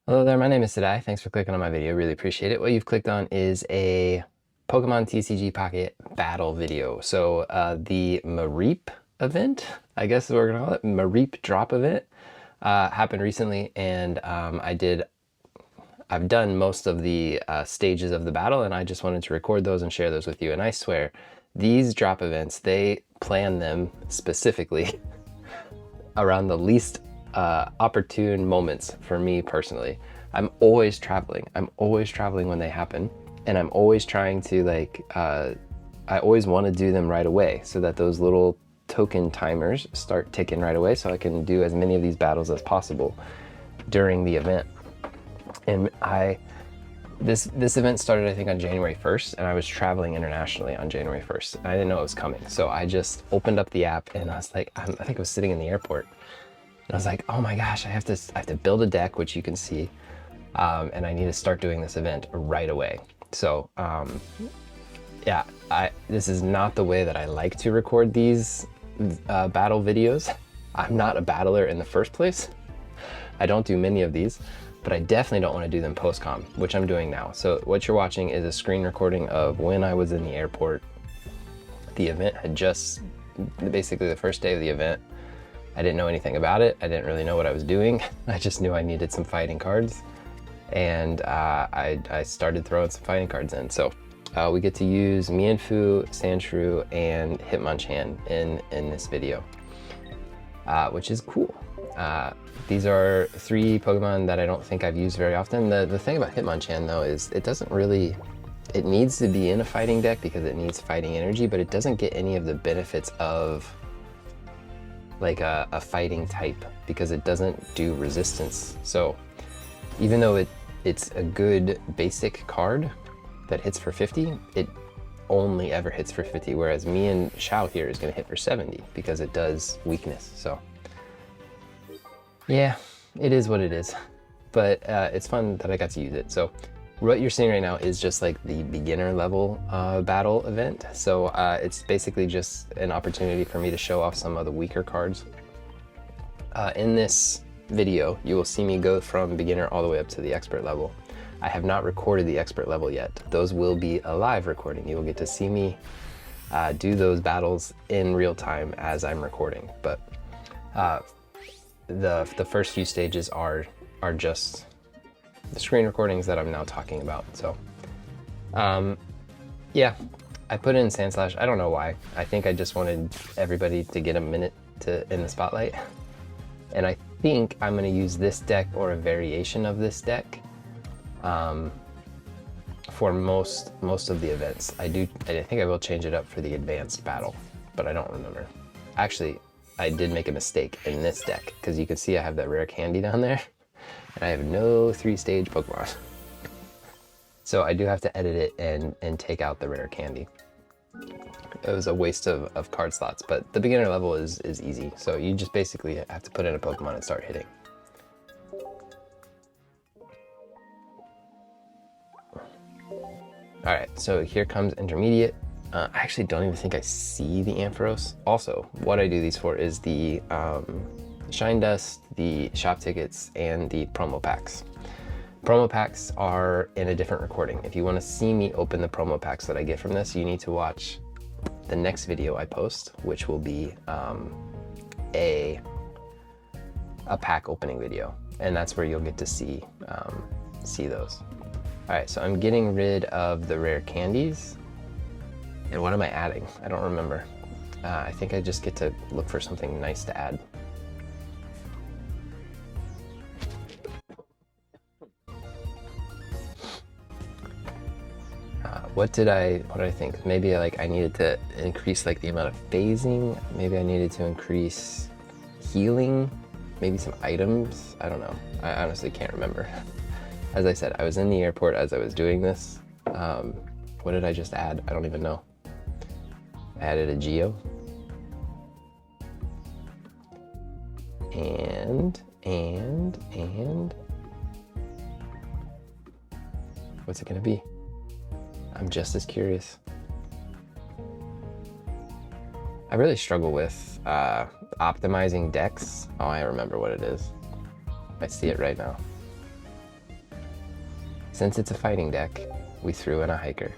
Hello there, my name is Sadai. Thanks for clicking on my video, really appreciate it. What you've clicked on is a Pokemon TCG Pocket battle video. So the Mareep event, I guess we're gonna call it, Mareep drop event, happened recently, and I've done most of the stages of the battle, and I just wanted to record those and share those with you. And I swear, these drop events, they plan them specifically around the least opportune moments for me personally. I'm always traveling. I'm always traveling when they happen, and I'm always trying to I always want to do them right away so that those little token timers start ticking right away so I can do as many of these battles as possible during the event. And this event started, I think, on January 1st, and I was traveling internationally on January 1st. And I didn't know it was coming, so I just opened up the app, and I was like, I think I was sitting in the airport, and I was like, oh my gosh, I have to build a deck, which you can see, and I need to start doing this event right away. So yeah, this is not the way that I like to record these battle videos. I'm not a battler in the first place. I don't do many of these, but I definitely don't want to do them post-com, which I'm doing now. So what you're watching is a screen recording of when I was in the airport. The event had just, basically the first day of the event, I didn't know anything about it. I didn't really know what I was doing. I just knew I needed some fighting cards, and I started throwing some fighting cards in. So we get to use Mienfoo, Sandshrew, and Hitmonchan in this video, which is cool. These are three Pokemon that I don't think I've used very often. The thing about Hitmonchan though is it doesn't really, it needs to be in a fighting deck because it needs fighting energy, but it doesn't get any of the benefits of like a fighting type because it doesn't do resistance. So even though it's a good basic card that hits for 50, it only ever hits for 50, whereas me and Xiao here is going to hit for 70 because it does weakness. So yeah, it is what it is, but it's fun that I got to use it. So what you're seeing right now is just like the beginner level battle event. So it's basically just an opportunity for me to show off some of the weaker cards. In this video, you will see me go from beginner all the way up to the expert level. I have not recorded the expert level yet. Those will be a live recording. You will get to see me do those battles in real time as I'm recording. But the first few stages are just the screen recordings that I'm now talking about. So yeah, I put in Sandslash. I don't know why. I think I just wanted everybody to get a minute in the spotlight. And I think I'm going to use this deck or a variation of this deck for most of the events. I think I will change it up for the advanced battle, but I don't remember. Actually, I did make a mistake in this deck because you can see I have that rare candy down there, and I have no 3-stage Pokemon. So I do have to edit it and take out the rare candy. It was a waste of card slots, but the beginner level is easy. So you just basically have to put in a Pokemon and start hitting. All right, so here comes intermediate. I actually don't even think I see the Ampharos. Also, what I do these for is the Shine Dust, the shop tickets, and the promo packs. Promo packs are in a different recording. If you want to see me open the promo packs that I get from this, you need to watch the next video I post, which will be a pack opening video, and that's where you'll get to see those. All right, so I'm getting rid of the rare candies. And what am I adding? I don't remember. I think I just get to look for something nice to add. What did I think? Maybe like I needed to increase like the amount of phasing. Maybe I needed to increase healing. Maybe some items. I don't know. I honestly can't remember. As I said, I was in the airport as I was doing this. What did I just add? I don't even know. I added a Geo. And what's it gonna be? I'm just as curious. I really struggle with optimizing decks. Oh, I remember what it is. I see it right now. Since it's a fighting deck, we threw in a hiker.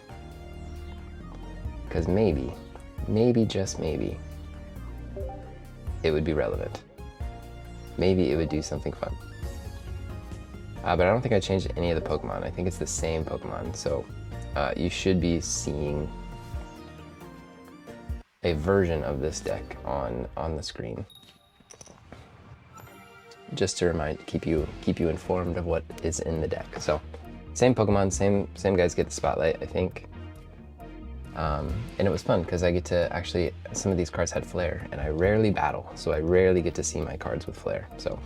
Because maybe, just maybe, it would be relevant. Maybe it would do something fun. But I don't think I changed any of the Pokemon. I think it's the same Pokemon. So you should be seeing a version of this deck on the screen. Just to keep you informed of what is in the deck. So same Pokemon, same guys get the spotlight, I think. And it was fun because I get to actually, some of these cards had flair, and I rarely battle, so I rarely get to see my cards with flair. So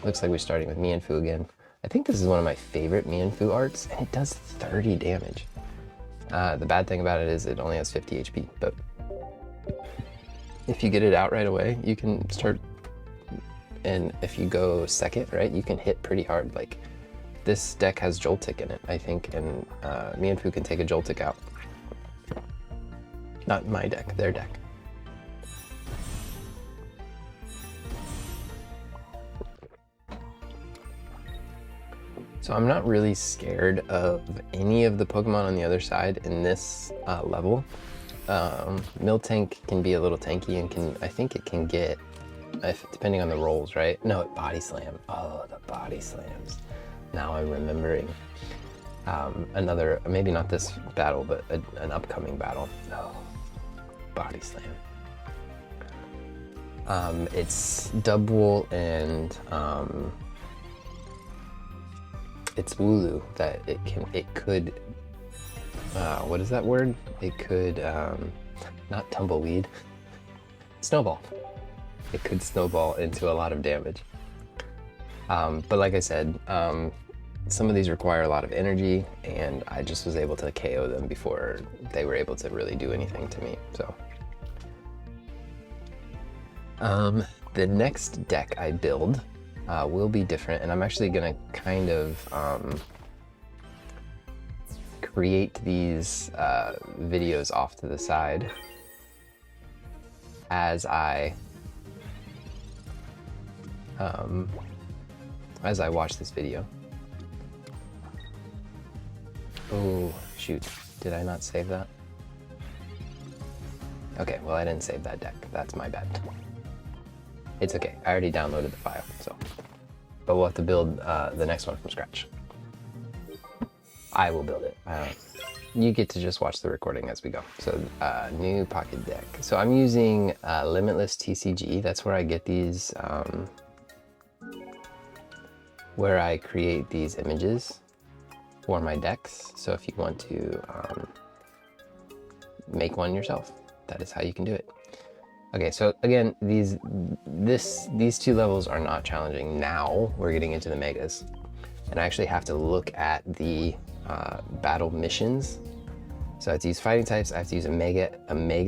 looks like we're starting with Mienfoo again. I think this is one of my favorite Mienfoo arts, and it does 30 damage. The bad thing about it is it only has 50 HP, but if you get it out right away, you can start, and if you go second, right, you can hit pretty hard. Like, this deck has Joltik in it, I think, and Mienfoo can take a Joltik out. Not my deck, their deck. So I'm not really scared of any of the Pokemon on the other side in this level. Miltank can be a little tanky and I think it can get, depending on the rolls, right? No, Body Slam. Oh, the Body Slams. Now I'm remembering. Another, maybe not this battle, but an upcoming battle. Oh, Body Slam. It's Dubwool and it's Wooloo that it could, what is that word? It could, not Tumbleweed, Snowball. It could snowball into a lot of damage. But like I said, some of these require a lot of energy, and I just was able to KO them before they were able to really do anything to me, so. The next deck I build will be different, and I'm actually gonna kind of create these videos off to the side as I watch this video. Oh, shoot. Did I not save that? Okay, well, I didn't save that deck. That's my bad. It's okay. I already downloaded the file, so. But we'll have to build the next one from scratch. I will build it. You get to just watch the recording as we go. So, new pocket deck. So I'm using Limitless TCG. That's where I get these, where I create these images for my decks. So if you want to make one yourself, that is how you can do it. Okay, so again, these two levels are not challenging. Now we're getting into the megas, and I actually have to look at the battle missions. So I have to use fighting types. I have to use a mega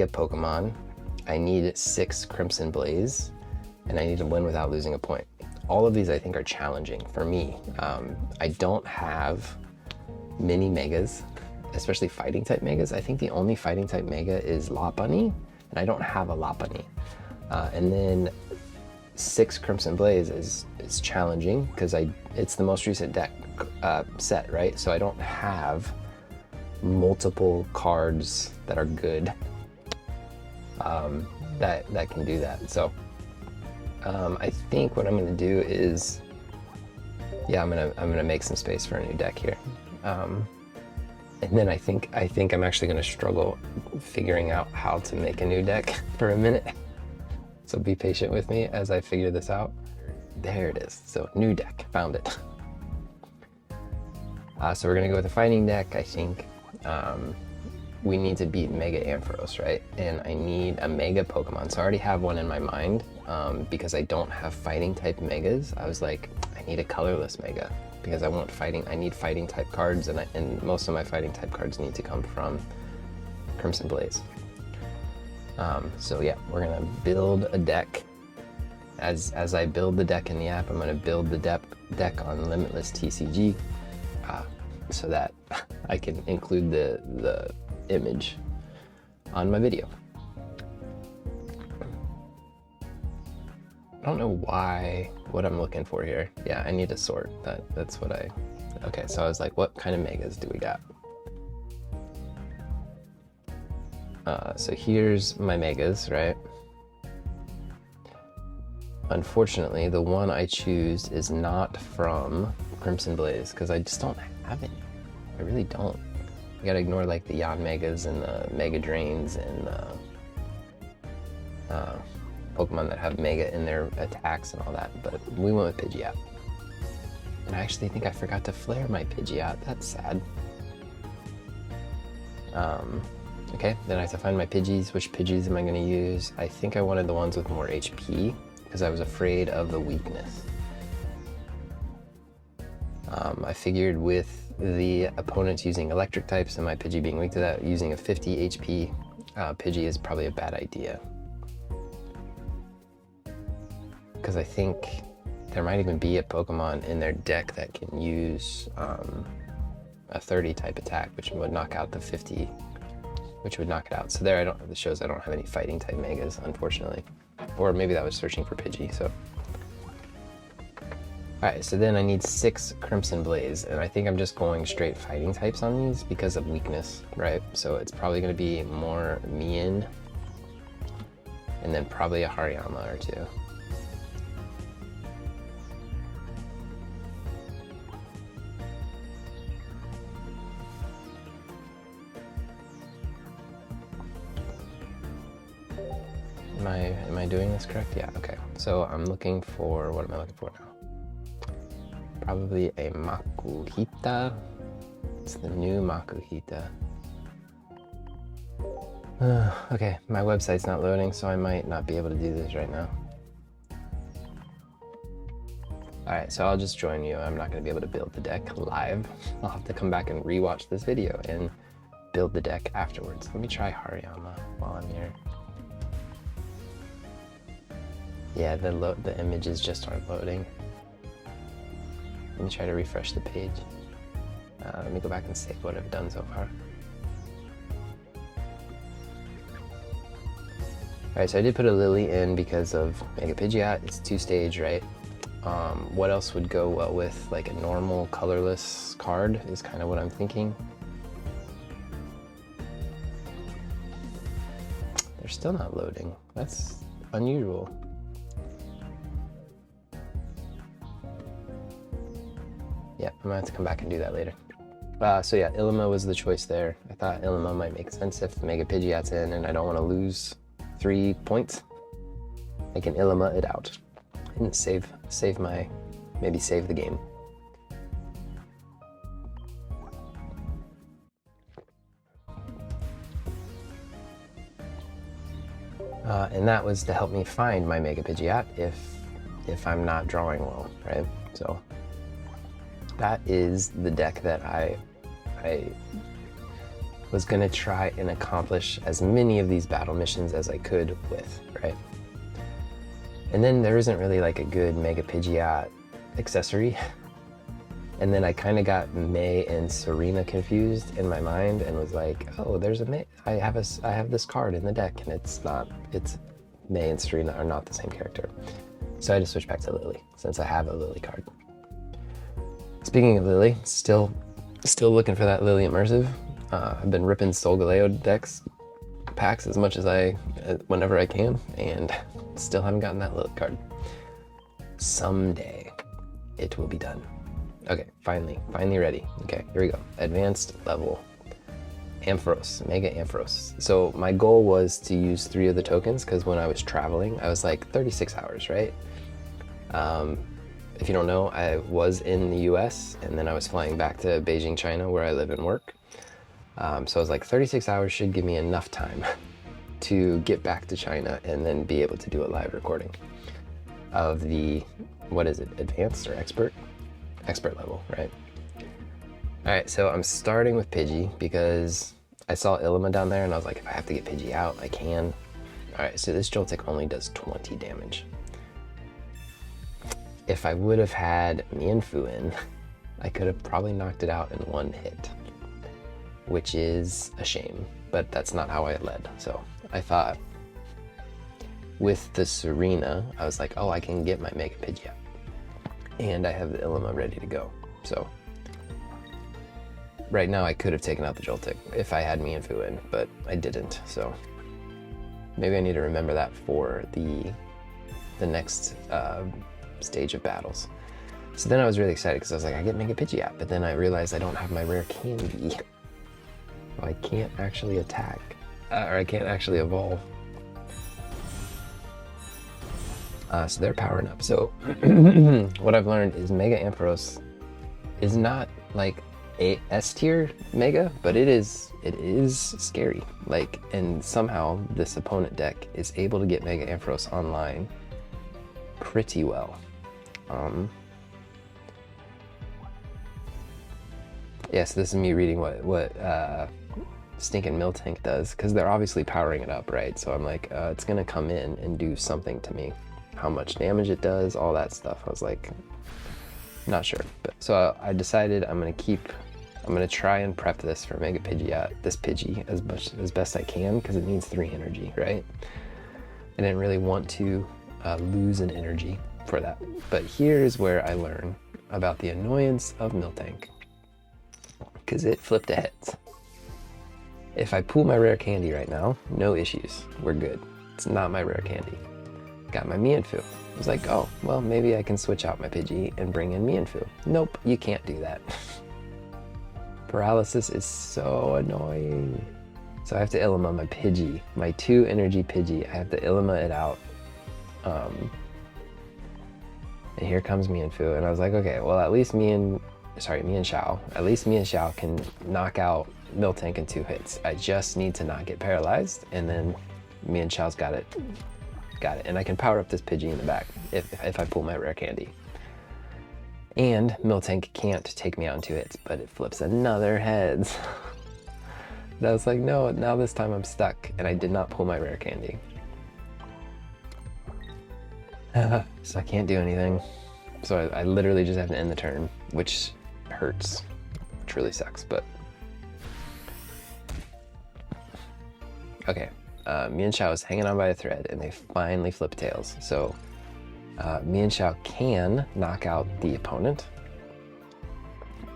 Pokemon. I need 6 Crimson Blaze, and I need to win without losing a point. All of these I think are challenging for me. I don't have many megas, especially fighting type megas. I think the only fighting type mega is Lopunny, and I don't have a Lopunny. And then 6 Crimson Blaze is challenging because it's the most recent deck set, right? So I don't have multiple cards that are good that can do that. So I think what I'm gonna do is, yeah, I'm gonna make some space for a new deck here. And then I think I'm actually gonna struggle figuring out how to make a new deck for a minute. So be patient with me as I figure this out. There it is. So new deck, found it. So we're gonna go with a fighting deck. I think we need to beat Mega Ampharos, right? And I need a Mega Pokemon. So I already have one in my mind because I don't have fighting type Megas. I was like, I need a colorless Mega because I need fighting type cards, and most of my fighting type cards need to come from Crimson Blaze. So yeah, we're gonna build a deck. As I build the deck in the app, I'm gonna build the deck on Limitless TCG so that I can include the image on my video. I don't know what I'm looking for here. Yeah, I need to sort. That's what Okay, so I was like, what kind of megas do we got? So here's my megas, right? Unfortunately, the one I choose is not from Crimson Blaze because I just don't have any. I really don't. You gotta ignore like the Yon Megas and the Mega Drains and Pokemon that have Mega in their attacks and all that, but we went with Pidgeot. And I actually think I forgot to flare my Pidgeot. That's sad. Okay, then I have to find my Pidgeys. Which Pidgeys am I gonna use? I think I wanted the ones with more HP because I was afraid of the weakness. I figured with the opponents using electric types and my Pidgey being weak to that, using a 50 HP Pidgey is probably a bad idea. Because I think there might even be a Pokemon in their deck that can use a 30 type attack, which would knock out the 50, which would knock it out. So there, this shows I don't have any fighting type Megas, unfortunately. Or maybe that was searching for Pidgey, so. Alright, so then I need 6 Crimson Blaze, and I think I'm just going straight fighting types on these because of weakness, right? So it's probably going to be more Mien, and then probably a Hariyama or two. Am I doing this correct? Yeah, okay. So I'm looking for, what am I looking for now? Probably a Makuhita. It's the new Makuhita. Okay, my website's not loading, so I might not be able to do this right now. Alright, so I'll just join you. I'm not going to be able to build the deck live. I'll have to come back and rewatch this video and build the deck afterwards. Let me try Hariyama while I'm here. Yeah, the images just aren't loading. Let me try to refresh the page. Let me go back and save what I've done so far. Alright, so I did put a Lily in because of Mega Pidgeot. It's 2-stage, right? What else would go well with like a normal colorless card is kind of what I'm thinking. They're still not loading. That's unusual. Yeah, I'm gonna have to come back and do that later. So yeah, Ilima was the choice there. I thought Ilima might make sense if Mega Pidgeot's in and I don't want to lose 3 points. I can Ilima it out and save the game. And that was to help me find my Mega Pidgeot if I'm not drawing well, right? So that is the deck that I was gonna try and accomplish as many of these battle missions as I could with, right? And then there isn't really like a good Mega Pidgeot accessory. And then I kind of got May and Serena confused in my mind and was like, oh, there's a May. I have this card in the deck and it's May and Serena are not the same character. So I had to switch back to Lily since I have a Lily card. Speaking of Lily, still looking for that Lily immersive. I've been ripping Solgaleo packs as much as whenever I can, and still haven't gotten that Lily card. Someday it will be done. Okay, finally ready. Okay, here we go. Advanced level. Ampharos, Mega Ampharos. So my goal was to use 3 of the tokens because when I was traveling, I was like 36 hours, right? If you don't know, I was in the US and then I was flying back to Beijing, China, where I live and work. So I was like 36 hours should give me enough time to get back to China and then be able to do a live recording of the, what is it, advanced or expert? Expert level, right? All right, so I'm starting with Pidgey because I saw Ilima down there and I was like, if I have to get Pidgey out, I can. All right, so this Joltik only does 20 damage. If I would have had Mienfoo in, I could have probably knocked it out in 1 hit, which is a shame, but that's not how I led. So I thought with the Serena, I was like, oh, I can get my Mega Pidgeot. And I have the Ilima ready to go. So right now I could have taken out the Joltik if I had Mienfoo in, but I didn't, so maybe I need to remember that for the next stage of battles. So then I was really excited because I was like, I get Mega Pidgeot, but then I realized I don't have my rare candy. So I can't actually attack, or I can't actually evolve. So they're powering up. So what I've learned is Mega Ampharos is not like a S tier Mega, but it is scary. Like, and somehow this opponent deck is able to get Mega Ampharos online pretty well. Yes, this is me reading what Stinking Miltank does, because they're obviously powering it up, right? So I'm like, it's gonna come in and do something to me. How much damage it does, all that stuff. I was like, not sure. But so I decided I'm gonna try and prep this for Mega Pidgeot, this Pidgey, as best I can, because it needs 3 energy, right? I didn't really want to lose an energy for that. But here's where I learn about the annoyance of Miltank, because it flipped ahead. If I pull my rare candy right now, no issues, we're good. It's not my rare candy. Got my Mienfoo. I was like, oh, well, maybe I can switch out my Pidgey and bring in Mienfoo. Nope, you can't do that. Paralysis is so annoying. So I have to Illima my Pidgey, my 2 energy Pidgey. I have to Illima it out. And here comes Mienfoo, and I was like, okay, well, at least Mienshao. At least Mienshao can knock out Miltank in 2 hits. I just need to not get paralyzed, and then Mienshao's got it. Got it. And I can power up this Pidgey in the back if I pull my rare candy. And Miltank can't take me out in 2 hits, but it flips another heads. And I was like, no, now this time I'm stuck, and I did not pull my rare candy. So I can't do anything. So I literally just have to end the turn, which hurts. Which really sucks, but... Okay, Mienshao is hanging on by a thread, and they finally flip tails. So Mienshao can knock out the opponent,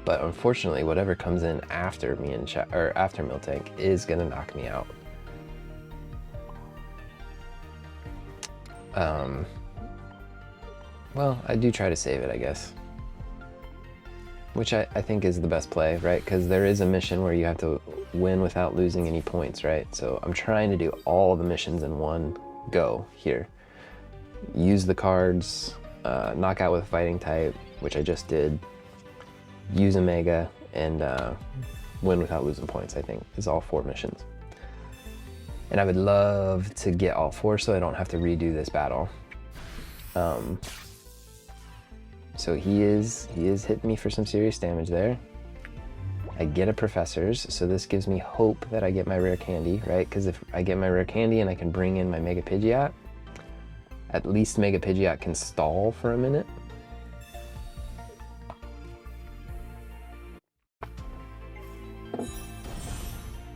but unfortunately, whatever comes in after Mienshao, or after Miltank, is gonna knock me out. Well, I do try to save it, I guess. Which I think is the best play, right? Because there is a mission where you have to win without losing any points, right? So I'm trying to do all the missions in one go here. Use the cards, knock out with fighting type, which I just did. Use a Mega, and win without losing points, I think, is all 4 missions. And I would love to get all 4 so I don't have to redo this battle. So he is hitting me for some serious damage there. I get a Professor's, so this gives me hope that I get my rare candy, right? Because if I get my rare candy and I can bring in my Mega Pidgeot, at least Mega Pidgeot can stall for a minute.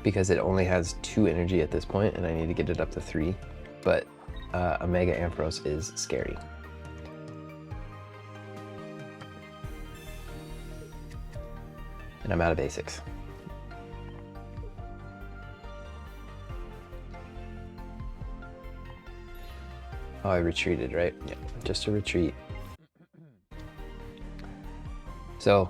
Because it only has 2 energy at this point, and I need to get it up to 3. But a Mega Ampharos is scary. And I'm out of basics. Oh, I retreated, right? Yeah, just a retreat. So,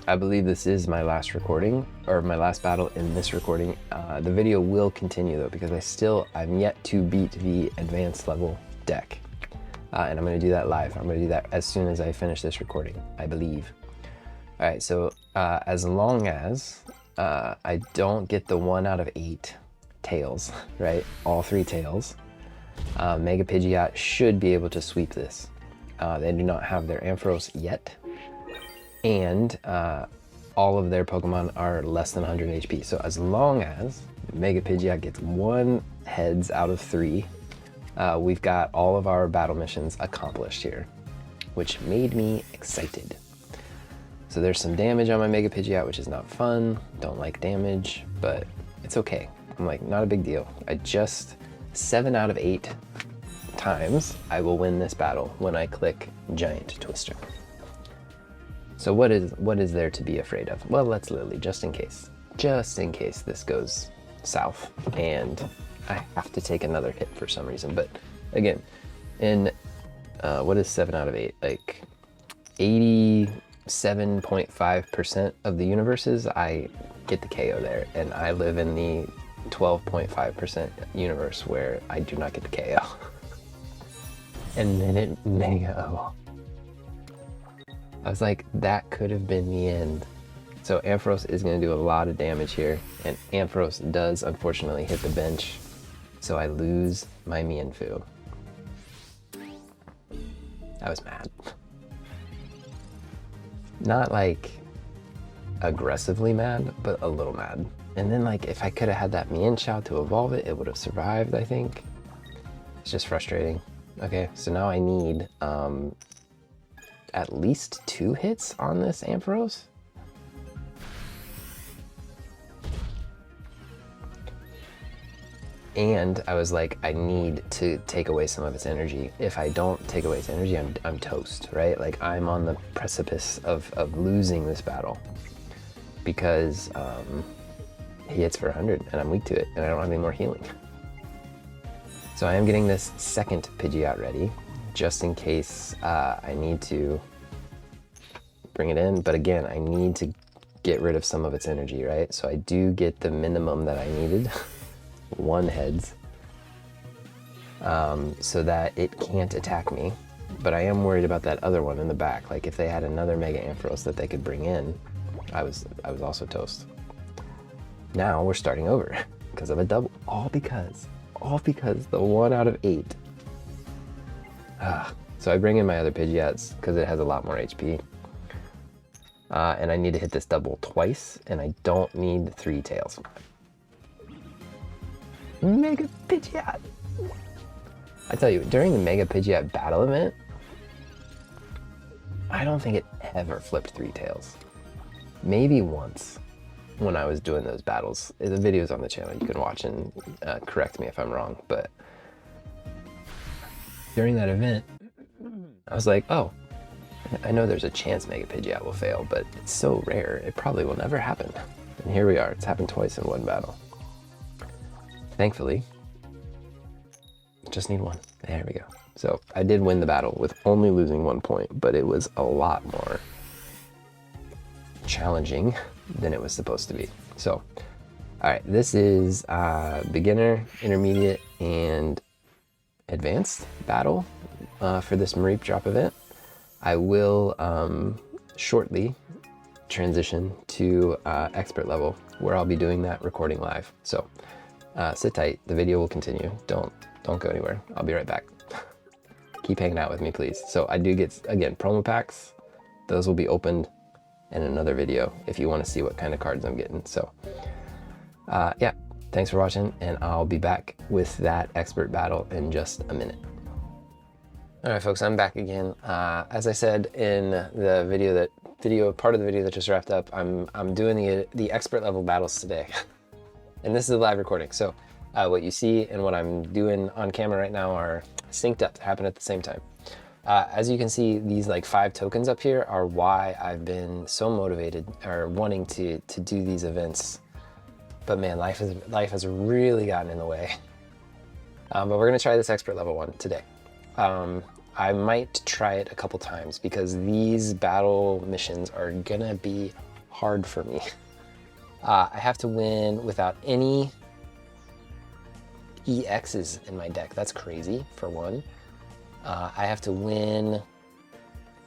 I believe this is my last recording, or my last battle in this recording. The video will continue though, because I'm yet to beat the advanced level deck. And I'm gonna do that live. I'm gonna do that as soon as I finish this recording, I believe. All right, so as long as I don't get the 1 out of 8 tails, right? All 3 tails, Mega Pidgeot should be able to sweep this. They do not have their Ampharos yet, and all of their Pokemon are less than 100 HP. So as long as Mega Pidgeot gets 1 heads out of 3, we've got all of our battle missions accomplished here, which made me excited. So there's some damage on my Mega Pidgeot, which is not fun. Don't like damage, but it's okay. I'm like, not a big deal. 7 out of 8 times I will win this battle when I click Giant Twister. So what is there to be afraid of? Well, let's Lily, just in case this goes south and I have to take another hit for some reason. But again, in what is 7 out of 8? Like 87.5% of the universes, I get the KO there, and I live in the 12.5% universe where I do not get the KO. And then it Mega. I was like, that could have been the end. So Ampharos is going to do a lot of damage here, and Ampharos does unfortunately hit the bench, so I lose my Mienfoo. I was mad. Not like aggressively mad, but a little mad. And then like if I could have had that Mienshao to evolve it, it would have survived, I think. It's just frustrating. Okay, so now I need at least 2 hits on this Ampharos. And I was like, I need to take away some of its energy. If I don't take away its energy, I'm toast, right? Like I'm on the precipice of losing this battle because he hits for 100 and I'm weak to it and I don't have any more healing. So I am getting this second Pidgeot ready just in case I need to bring it in. But again, I need to get rid of some of its energy, right? So I do get the minimum that I needed. 1 heads, so that it can't attack me. But I am worried about that other one in the back. Like if they had another Mega Ampharos that they could bring in, I was also toast. Now we're starting over because of a double, all because the 1 out of 8. So I bring in my other Pidgeots because it has a lot more HP. And I need to hit this double twice, and I don't need 3 tails. Mega Pidgeot! I tell you, during the Mega Pidgeot battle event, I don't think it ever flipped 3 tails. Maybe once when I was doing those battles. The video's on the channel, you can watch and correct me if I'm wrong, but during that event, I was like, oh, I know there's a chance Mega Pidgeot will fail, but it's so rare, it probably will never happen. And here we are, it's happened twice in one battle. Thankfully, just need 1. There we go. So I did win the battle with only losing 1 point, but it was a lot more challenging than it was supposed to be. So, all right, this is beginner, intermediate, and advanced battle for this Mareep drop event. I will shortly transition to expert level, where I'll be doing that recording live. So. Sit tight, the video will continue. Don't go anywhere. I'll be right back. Keep hanging out with me, please. So I do get, again, promo packs. Those will be opened in another video if you want to see what kind of cards I'm getting. So yeah, thanks for watching, and I'll be back with that expert battle in just a minute. All right, folks, I'm back again. As I said in the part of the video that just wrapped up, I'm doing the expert level battles today. And this is a live recording, so what you see and what I'm doing on camera right now are synced up, happen at the same time. As you can see, these like 5 tokens up here are why I've been so motivated or wanting to do these events. But man, life has really gotten in the way. But we're gonna try this expert level one today. I might try it a couple times because these battle missions are gonna be hard for me. I have to win without any EXs in my deck. That's crazy, for one. I have to win...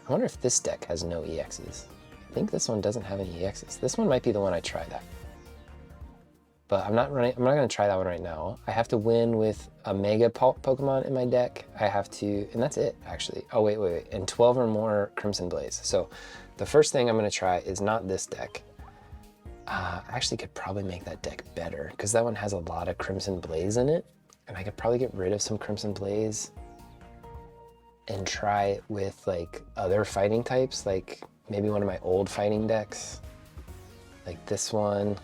I wonder if this deck has no EXs. I think this one doesn't have any EXs. This one might be the one I try that. But I'm not going to try that one right now. I have to win with a Mega Pokemon in my deck. I have to... And that's it, actually. Oh, wait. And 12 or more Crimson Blaze. So the first thing I'm going to try is not this deck. I actually could probably make that deck better because that one has a lot of Crimson Blaze in it, and I could probably get rid of some Crimson Blaze and try it with like other fighting types, like maybe one of my old fighting decks, like this one.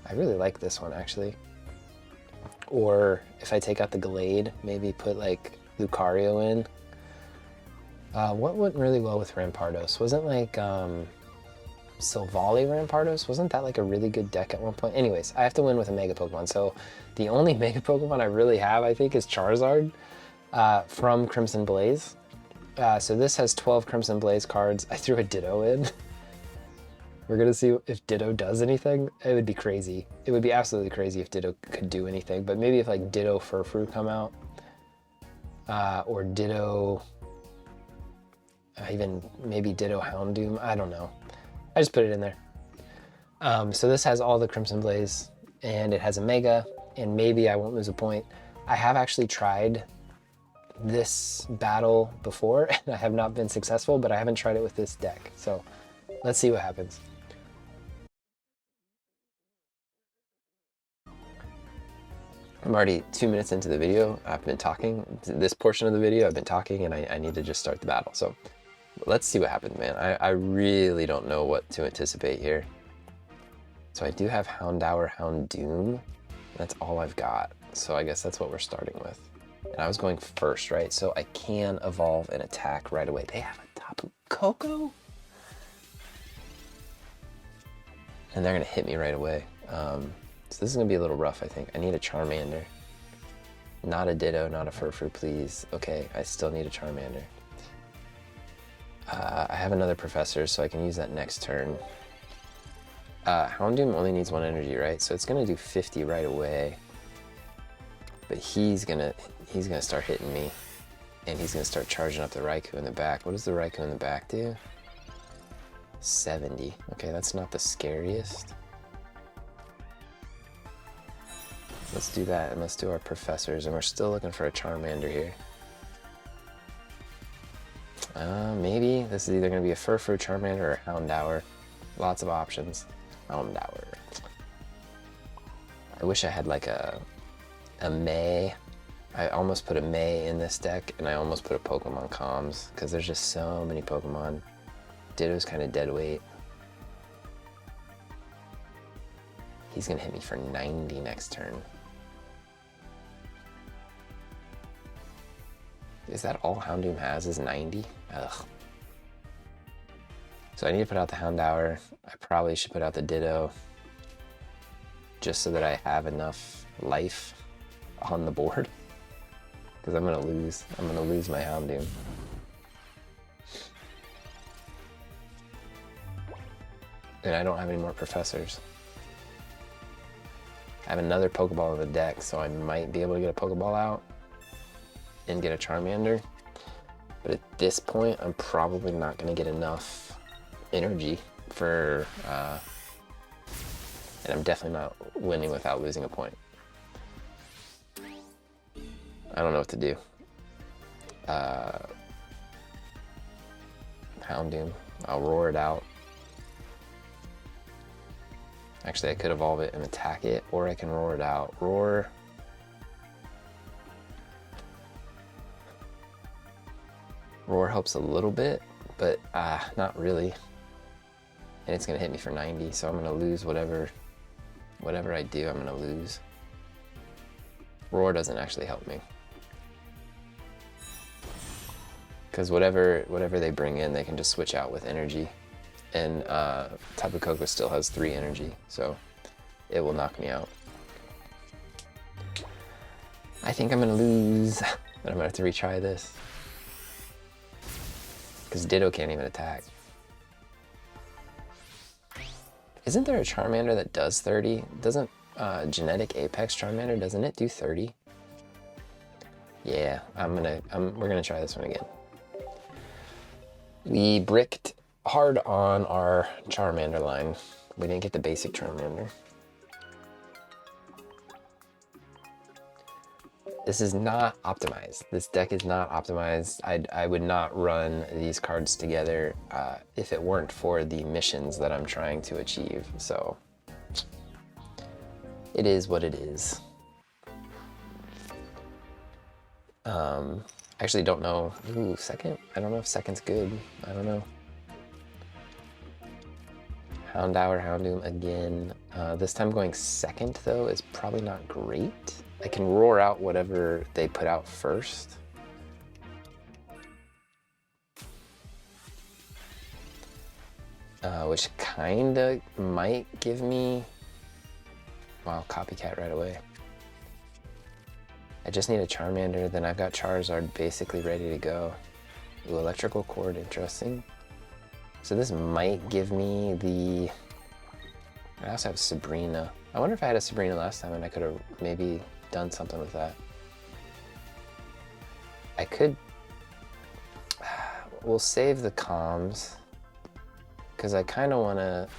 I really like this one actually. Or if I take out the Glade, maybe put like Lucario in. What went really well with Rampardos? Wasn't like Silvally Rampardos? Wasn't that like a really good deck at one point? Anyways, I have to win with a Mega Pokemon. So the only Mega Pokemon I really have, I think, is Charizard from Crimson Blaze. So this has 12 Crimson Blaze cards. I threw a Ditto in. We're gonna see if Ditto does anything. It would be crazy. It would be absolutely crazy if Ditto could do anything. But maybe if like Ditto Furfrou come out, or Ditto, even maybe Ditto Houndoom. I don't know. I just put it in there. So this has all the Crimson Blaze, and it has a Mega, and maybe I won't lose a point. I have actually tried this battle before, and I have not been successful, but I haven't tried it with this deck. So let's see what happens. I'm already 2 minutes into the video. I've been talking. This portion of the video, I've been talking, and I need to just start the battle. So let's see what happens, man. I really don't know what to anticipate here. So I do have Houndour, Houndoom. That's all I've got. So I guess that's what we're starting with. And I was going first, right? So I can evolve and attack right away. They have a Tapu Koko? And they're gonna hit me right away. So this is gonna be a little rough, I think. I need a Charmander. Not a Ditto, not a Furfrou, please. Okay, I still need a Charmander. I have another Professor, so I can use that next turn. Houndoom only needs 1 energy, right? So it's gonna do 50 right away. But he's gonna start hitting me. And he's gonna start charging up the Raikou in the back. What does the Raikou in the back do? 70. Okay, that's not the scariest. Let's do that, and let's do our Professors, and we're still looking for a Charmander here. Maybe this is either going to be a Furfrou, Charmander, or Houndour. Lots of options. Houndour. I wish I had like a May. I almost put a May in this deck, and I almost put a Pokemon Comms, because there's just so many Pokemon. Ditto's kind of dead weight. He's going to hit me for 90 next turn. Is that all Houndoom has, is 90? Ugh. So I need to put out the Houndour. I probably should put out the Ditto, just so that I have enough life on the board. Because I'm gonna lose. I'm gonna lose my Houndoom. And I don't have any more Professors. I have another Pokeball in the deck, so I might be able to get a Pokeball out and get a Charmander. But at this point, I'm probably not going to get enough energy for... and I'm definitely not winning without losing a point. I don't know what to do. Houndoom. I'll roar it out. Actually, I could evolve it and attack it, or I can roar it out. Roar. Roar helps a little bit, but not really. And it's gonna hit me for 90, so I'm gonna lose whatever I do, I'm gonna lose. Roar doesn't actually help me. Because whatever they bring in, they can just switch out with energy. And Tapu Koko still has 3 energy, so it will knock me out. I think I'm gonna lose, but I'm gonna have to retry this. Because Ditto can't even attack. Isn't there a Charmander that does 30? Doesn't Genetic Apex Charmander, doesn't it do 30? Yeah, we're gonna try this one again. We bricked hard on our Charmander line. We didn't get the basic Charmander. This is not optimized. This deck is not optimized. I would not run these cards together if it weren't for the missions that I'm trying to achieve. So it is what it is. Actually don't know. Ooh, second? I don't know if second's good. I don't know. Houndour, Houndoom again. This time going second though is probably not great. I can roar out whatever they put out first. which kinda might give me, wow, copycat right away. I just need a Charmander, then I've got Charizard basically ready to go. Ooh, electrical cord, interesting. So this might give me the, I also have Sabrina. I wonder if I had a Sabrina last time and I could have maybe done something with that. I could, we'll save the comms, because I kind of want to,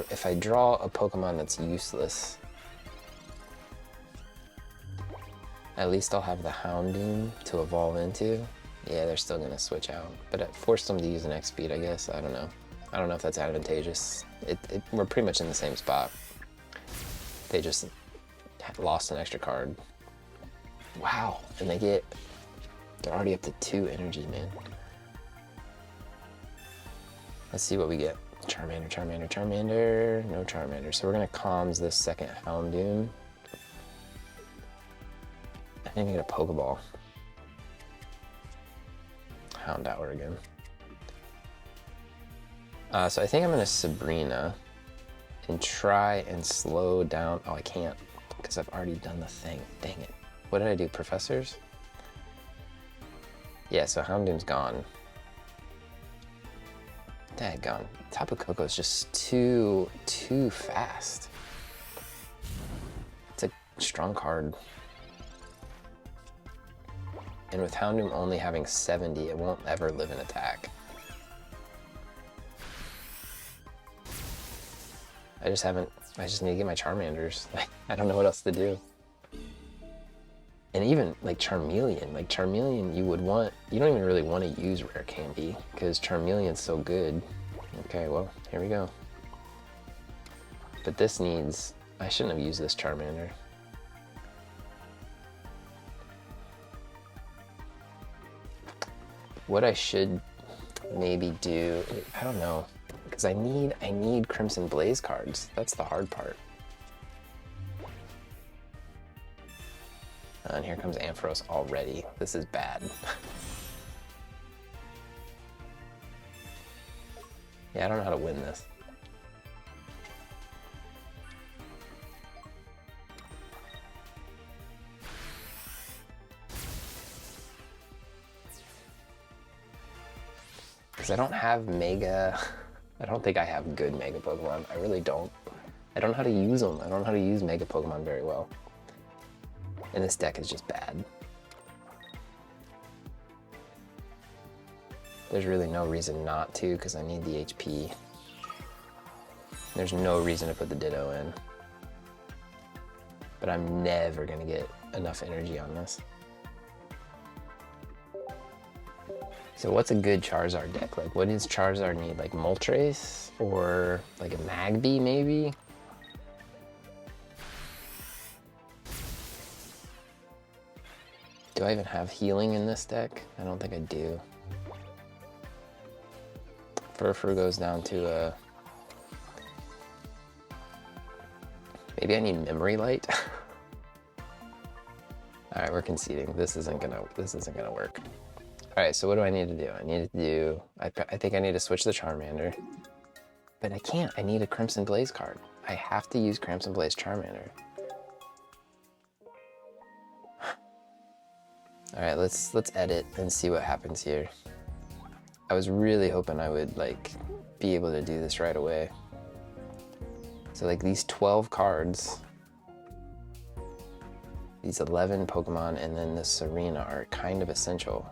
if I draw a Pokemon that's useless, at least I'll have the Houndoom to evolve into. Yeah, they're still gonna switch out, but it forced them to use an X-Speed, I guess. I don't know. I don't know if that's advantageous. We're pretty much in the same spot. They just lost an extra card. Wow, and they're already up to 2 energy, man. Let's see what we get. Charmander, Charmander, Charmander. No Charmander. So we're gonna comms this second Houndoom. I think I get a Pokeball. Houndour again. So I think I'm gonna Sabrina and try and slow down. Oh, I can't because I've already done the thing. Dang it. What did I do? Professors? Yeah, so Houndoom's gone. Daggone. Tapu Koko is just too fast. It's a strong card. And with Houndoom only having 70, it won't ever live in attack. I just need to get my Charmanders. I don't know what else to do. And even like Charmeleon you don't even really want to use Rare Candy because Charmeleon's so good. Okay, well, here we go. But this needs, I shouldn't have used this Charmander. What I should maybe do, I don't know, because I need Crimson Blaze cards. That's the hard part. And here comes Ampharos already. This is bad. Yeah, I don't know how to win this. Because I don't have Mega... I don't think I have good Mega Pokemon. I really don't. I don't know how to use them. I don't know how to use Mega Pokemon very well. And this deck is just bad. There's really no reason not to, because I need the HP. There's no reason to put the Ditto in. But I'm never gonna get enough energy on this. So what's a good Charizard deck? Like, what does Charizard need? Like Moltres? Or like a Magby, maybe? Do I even have healing in this deck? I don't think I do. Furfur goes down to a... Maybe I need Memory Light? Alright, we're conceding. This isn't gonna work. Alright, so what do I need to do? I think I need to switch the Charmander. But I can't. I need a Crimson Blaze card. I have to use Crimson Blaze Charmander. Alright, let's edit and see what happens here. I was really hoping I would like be able to do this right away. So like these 12 cards, these 11 Pokemon, and then the Serena are kind of essential.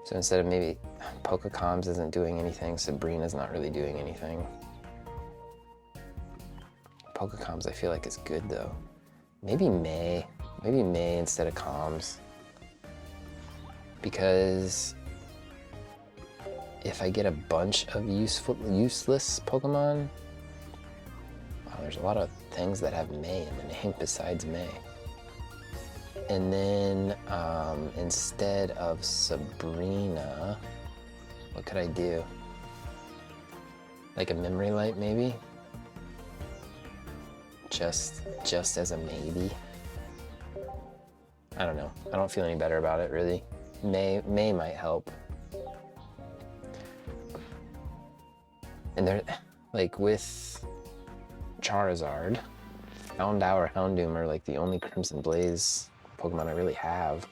So instead of maybe Pokecoms isn't doing anything, Sabrina's not really doing anything. Pokecoms I feel like is good though. Maybe May instead of Comms. Because if I get a bunch of useless Pokemon, wow, there's a lot of things that have May in the name besides May. And then instead of Sabrina, what could I do? Like a Memory Light maybe? Just as a maybe. I don't know. I don't feel any better about it really. May might help. And they're like with Charizard, Houndour, Houndoom are like the only Crimson Blaze Pokemon I really have.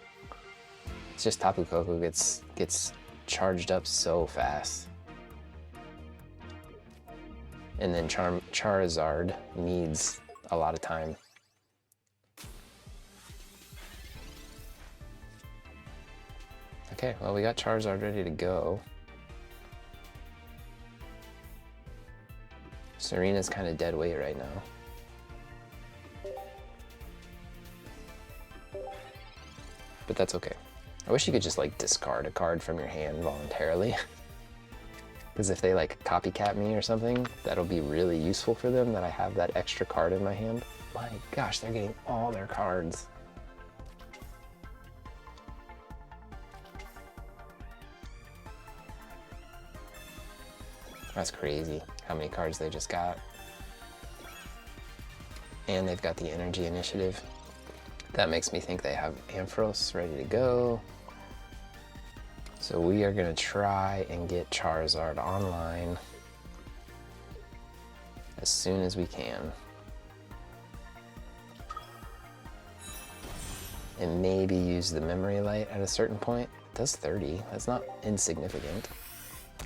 It's just Tapu Koko gets charged up so fast. And then Charizard needs a lot of time. Okay, well, we got Charizard ready to go. Serena's kind of dead weight right now. But that's okay. I wish you could just like discard a card from your hand voluntarily. Because if they like copycat me or something, that'll be really useful for them that I have that extra card in my hand. My gosh, they're getting all their cards. That's crazy how many cards they just got. And they've got the Energy Initiative. That makes me think they have Ampharos ready to go. So we are gonna try and get Charizard online as soon as we can. And maybe use the Memory Light at a certain point. It does 30, that's not insignificant.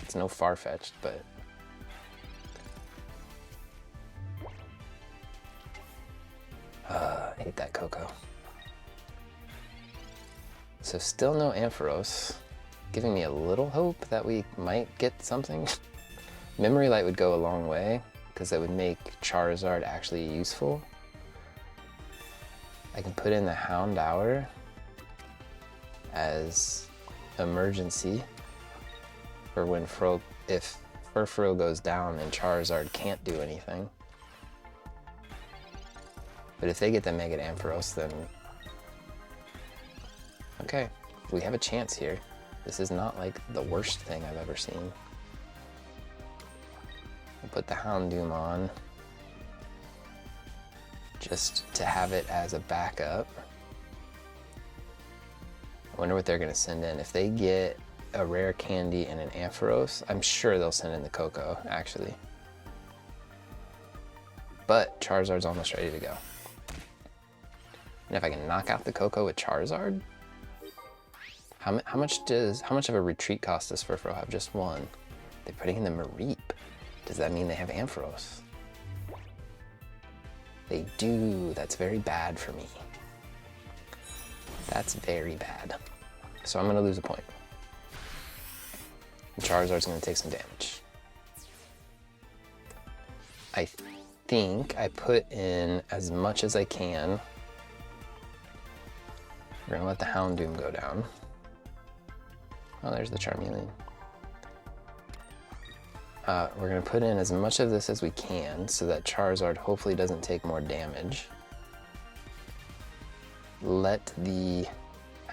It's no far-fetched, but I hate that Coco. So still no Ampharos, giving me a little hope that we might get something. Memory Light would go a long way, because that would make Charizard actually useful. I can put in the Houndour as emergency for when if Furfrou goes down and Charizard can't do anything. But if they get the Mega Ampharos, then okay, we have a chance here. This is not like the worst thing I've ever seen. I'll put the Houndoom on just to have it as a backup. I wonder what they're gonna send in. If they get a rare candy and an Ampharos, I'm sure they'll send in the Coco, actually. But Charizard's almost ready to go. And if I can knock out the Coco with Charizard, how much of a retreat cost does Furfrou have? Just one. They're putting in the Mareep. Does that mean they have Ampharos? They do. That's very bad for me. That's very bad. So I'm gonna lose a point. And Charizard's gonna take some damage. I think I put in as much as I can. We're gonna let the Houndoom go down. Oh, there's the Charmeleon. We're gonna put in as much of this as we can so that Charizard hopefully doesn't take more damage. I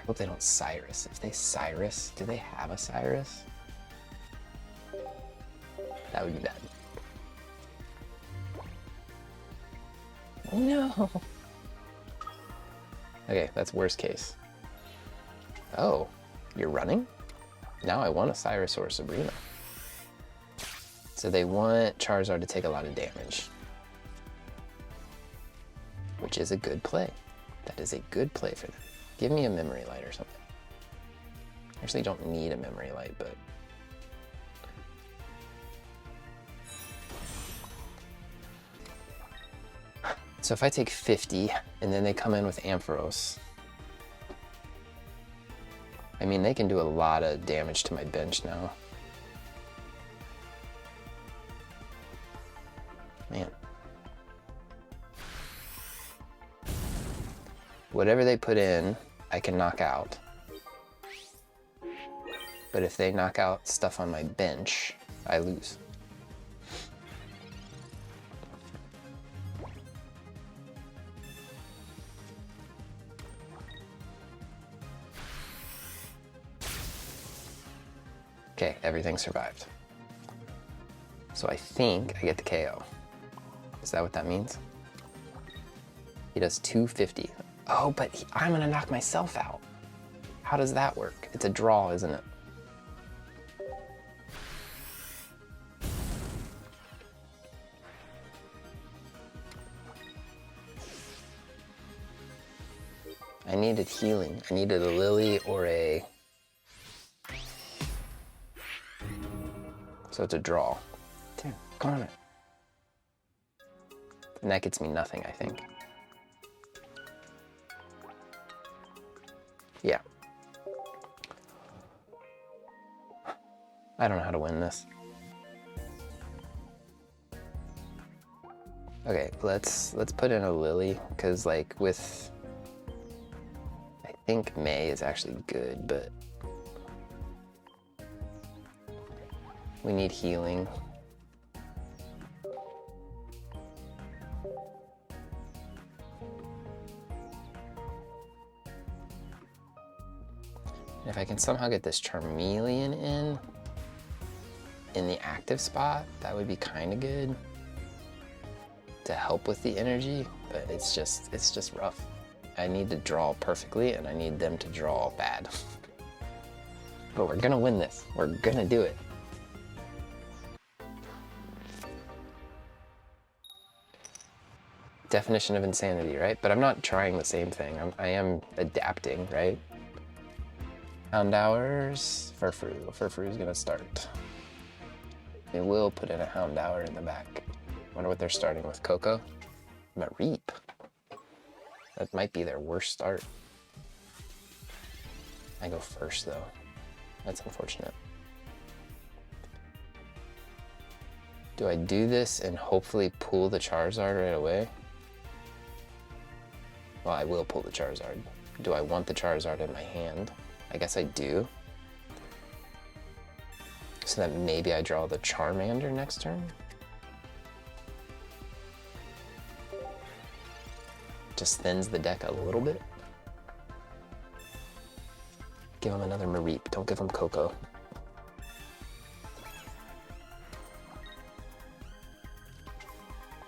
hope they don't Cyrus. If they Cyrus, do they have a Cyrus? That would be bad. No. Okay, that's worst case. Oh, you're running? Now I want a Cyrus or a Sabrina. So they want Charizard to take a lot of damage, which is a good play. That is a good play for them. Give me a Memory Light or something. I actually don't need a Memory Light, but so if I take 50 and then they come in with Ampharos, I mean, they can do a lot of damage to my bench now. Man. Whatever they put in, I can knock out. But if they knock out stuff on my bench, I lose. Okay, everything survived. So I think I get the KO. Is that what that means? He does 250. Oh, but I'm gonna knock myself out. How does that work? It's a draw, isn't it? I needed healing. I needed a Lily or a... So it's a draw. Damn, come on it. And that gets me nothing, I think. Yeah. I don't know how to win this. Okay, let's put in a Lily, because like with... I think May is actually good, but... we need healing. And if I can somehow get this Charmeleon in the active spot, that would be kind of good to help with the energy, but it's just rough. I need to draw perfectly, and I need them to draw bad. But we're gonna win this. We're gonna do it. Definition of insanity, right? But I'm not trying the same thing. I am adapting, right? Houndours, Furfrou. Furfrou's gonna start. They will put in a Houndour in the back. Wonder what they're starting with. Coco? Mareep. That might be their worst start. I go first though. That's unfortunate. Do I do this and hopefully pull the Charizard right away? Well, I will pull the Charizard. Do I want the Charizard in my hand? I guess I do. So that maybe I draw the Charmander next turn? Just thins the deck a little bit. Give him another Mareep. Don't give him Coco.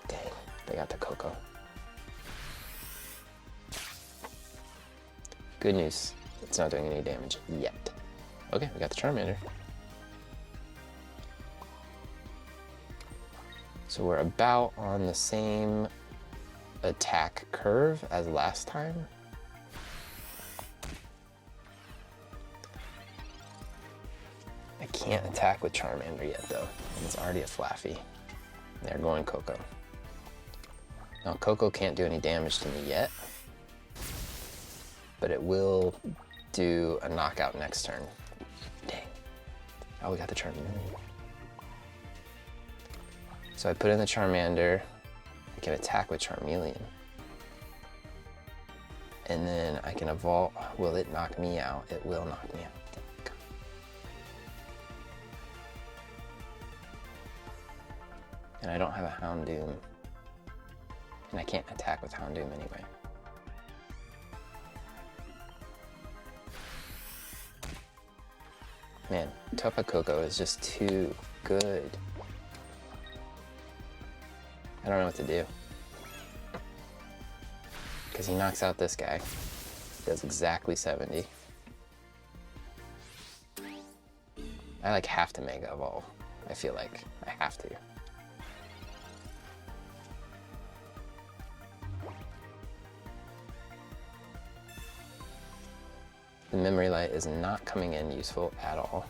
Dang, they got the Coco. Good news. It's not doing any damage yet. Okay, we got the Charmander. So we're about on the same attack curve as last time. I can't attack with Charmander yet though. It's already a Flaffy. They're going Coco. Now Coco can't do any damage to me yet, but it will do a knockout next turn. Dang. Oh, we got the Charmander. So I put in the Charmander. I can attack with Charmeleon. And then I can evolve. Will it knock me out? It will knock me out. And I don't have a Houndoom. And I can't attack with Houndoom anyway. Man, Tapu Koko is just too good. I don't know what to do. Because he knocks out this guy. Does exactly 70. I like have to Mega Evolve. I feel like I have to. The Memory Light is not coming in useful at all.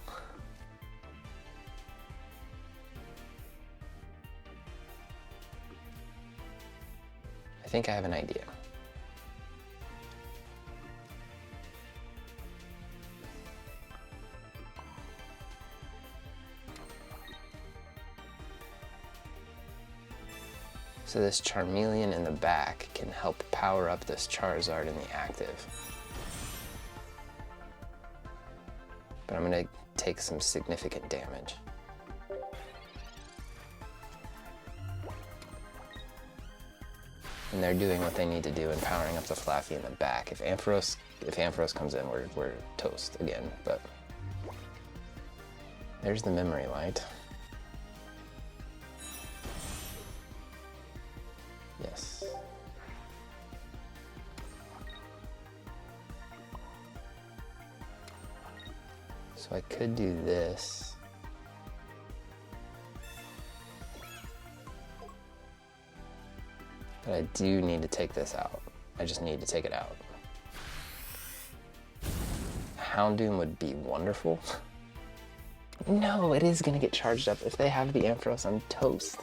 I think I have an idea. So this Charmeleon in the back can help power up this Charizard in the active. But I'm gonna take some significant damage. And they're doing what they need to do in powering up the Flaffy in the back. If Ampharos comes in, we're toast again, but there's the Memory Light. Yes. So I could do this. But I do need to take this out. I just need to take it out. Houndoom would be wonderful. No, it is gonna get charged up. If they have the Ampharos, I'm toast.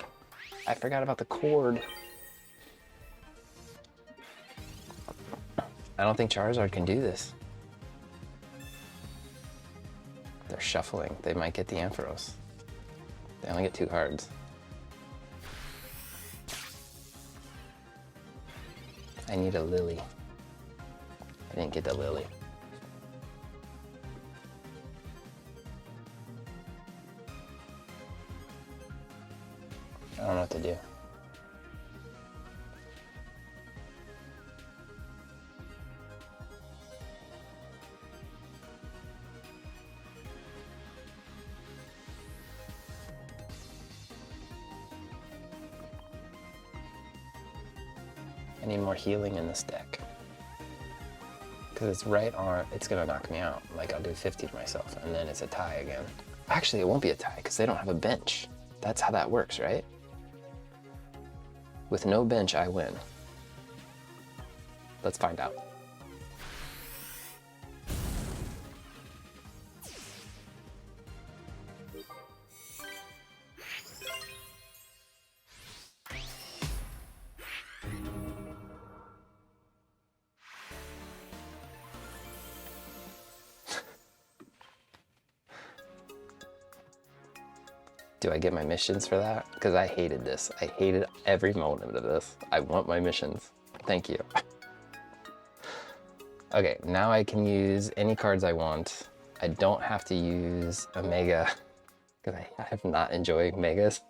I forgot about the cord. I don't think Charizard can do this. They're shuffling. They might get the Ampharos. They only get 2 cards. I need a Lily. I didn't get the Lily. I don't know what to do. I need more healing in this deck. Because it's right on, it's gonna knock me out. Like I'll do 50 to myself and then it's a tie again. Actually, it won't be a tie because they don't have a bench. That's how that works, right? With no bench, I win. Let's find out. Do I get my missions for that? Because I hated this. I hated every moment of this. I want my missions. Thank you. Okay, now I can use any cards I want. I don't have to use a Mega, because I have not enjoyed Megas.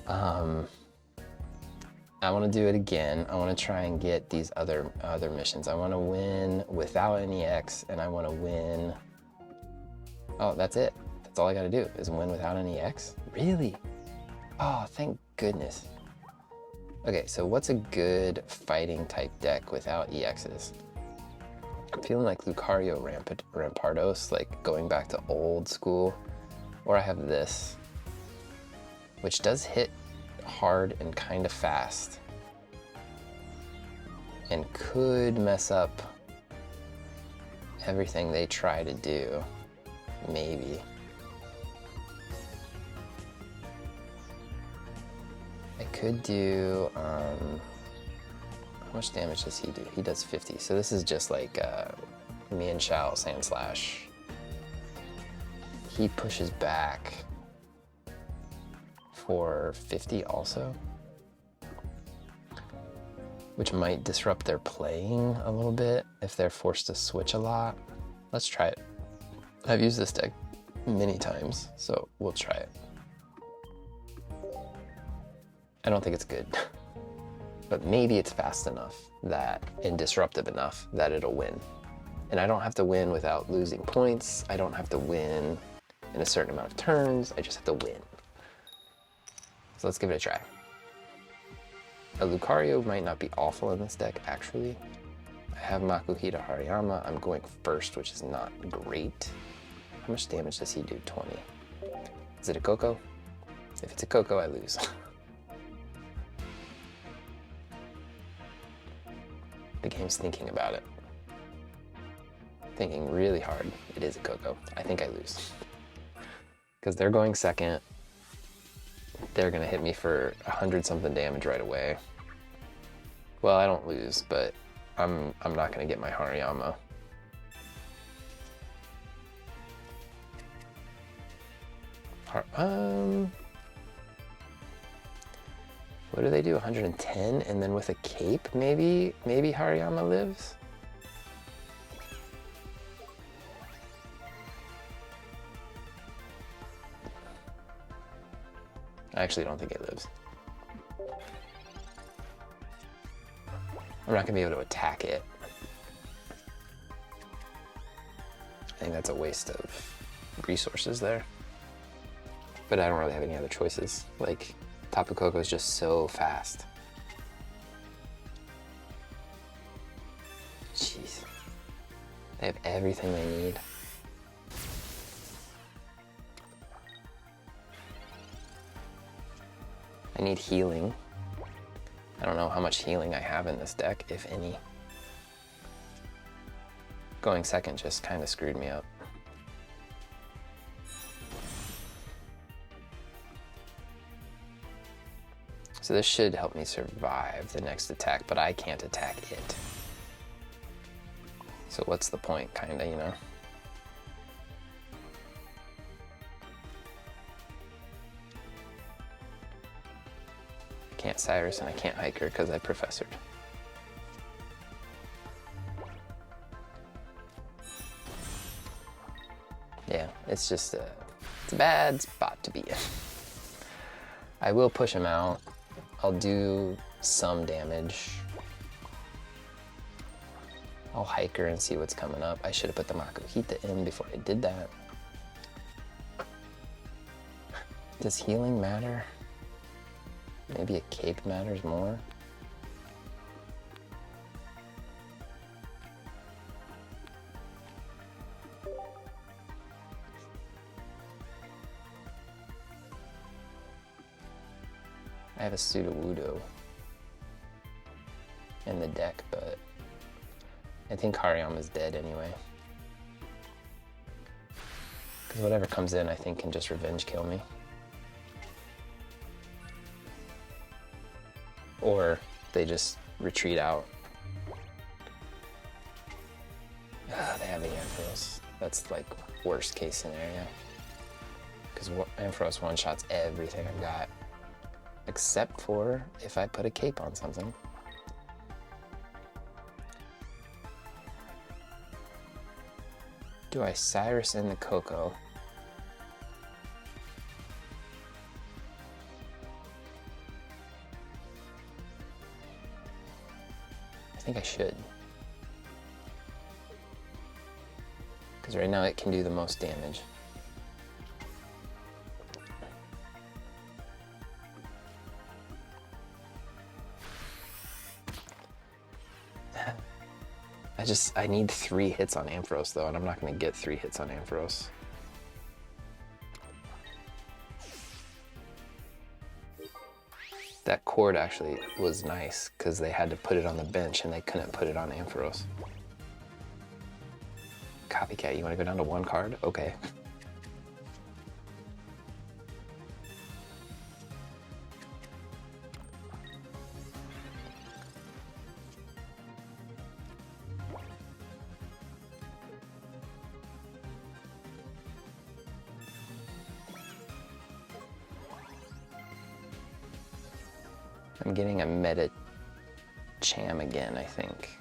I want to do it again. I want to try and get these other missions. I want to win without any X, and I want to win... Oh, that's it. That's all I gotta do is win without any X? Really? Oh, thank goodness. Okay, so what's a good fighting type deck without EXs? I'm feeling like Lucario Rampardos, like going back to old school. Or I have this, which does hit hard and kind of fast. And could mess up everything they try to do, maybe. I could do, how much damage does he do? He does 50, so this is just like Mian Shao Sandslash. He pushes back for 50 also, which might disrupt their playing a little bit if they're forced to switch a lot. Let's try it. I've used this deck many times, so we'll try it. I don't think it's good, but maybe it's fast enough that and disruptive enough that it'll win. And I don't have to win without losing points. I don't have to win in a certain amount of turns. I just have to win. So let's give it a try. A Lucario might not be awful in this deck, actually. I have Makuhita Hariyama. I'm going first, which is not great. How much damage does he do? 20. Is it a Coco? If it's a Coco, I lose. The game's thinking about it. Thinking really hard. It is a Coco. I think I lose. Because they're going second. They're gonna hit me for 100-something damage right away. Well, I don't lose, but I'm not gonna get my Hariyama. What do they do? 110, and then with a cape, maybe Hariyama lives? I actually don't think it lives. I'm not gonna be able to attack it. I think that's a waste of resources there. But I don't really have any other choices. Like, Tapu Koko is just so fast. Jeez. They have everything they need. I need healing. I don't know how much healing I have in this deck, if any. Going second just kind of screwed me up. So this should help me survive the next attack, but I can't attack it. So what's the point, kinda, you know? I can't Cyrus and I can't Hiker because I Professored. Yeah, it's just it's a bad spot to be in. I will push him out. I'll do some damage. I'll Hiker and see what's coming up. I should have put the Makuhita in before I did that. Does healing matter? Maybe a cape matters more? I have a Sudowoodo in the deck, but I think Hariyama's dead anyway. Because whatever comes in, I think, can just revenge kill me. Or they just retreat out. They have the Ampharos. That's like worst case scenario. Because Ampharos one-shots everything I've got. Except for if I put a cape on something. Do I Cyrus in the Coco? I think I should. Because right now it can do the most damage. I need 3 hits on Ampharos though, and I'm not going to get 3 hits on Ampharos. That cord actually was nice because they had to put it on the bench and they couldn't put it on Ampharos. Copycat, you want to go down to 1 card? Okay. I'm getting a Meta Cham again, I think.